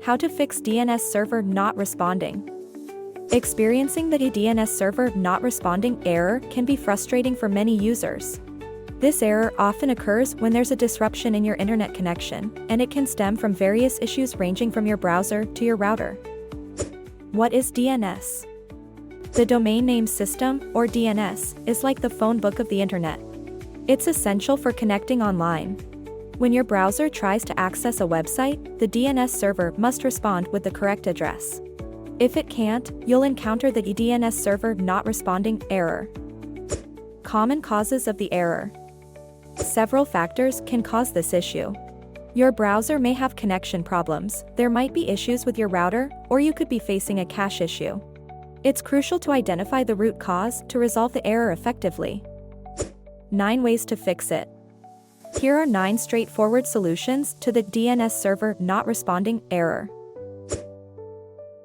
How to fix DNS server not responding. Experiencing the DNS server not responding error can be frustrating for many users. This error often occurs when there's a disruption in your internet connection, and it can stem from various issues ranging from your browser to your router. What is DNS? The Domain Name System, or DNS, is like the phone book of the internet. It's essential for connecting online. When your browser tries to access a website, the DNS server must respond with the correct address. If it can't, you'll encounter the DNS server not responding error. Common causes of the error. Several factors can cause this issue. Your browser may have connection problems, there might be issues with your router, or you could be facing a cache issue. It's crucial to identify the root cause to resolve the error effectively. 9 ways to fix it. Here are 9 straightforward solutions to the DNS server not responding error.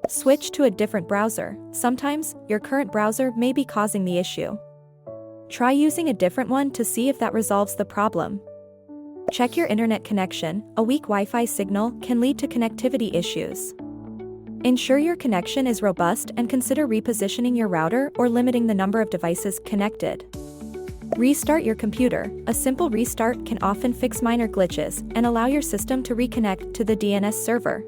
Switch to a different browser. Sometimes, your current browser may be causing the issue. Try using a different one to see if that resolves the problem. Check your internet connection. A weak Wi-Fi signal can lead to connectivity issues. Ensure your connection is robust and consider repositioning your router or limiting the number of devices connected. Restart your computer. A simple restart can often fix minor glitches and allow your system to reconnect to the DNS server.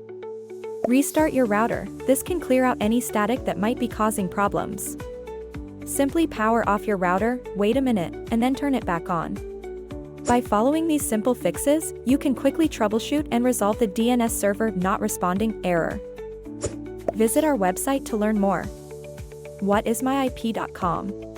Restart your router. This can clear out any static that might be causing problems. Simply power off your router, wait a minute, and then turn it back on. By following these simple fixes, you can quickly troubleshoot and resolve the DNS server not responding error. Visit our website to learn more. Whatismyip.com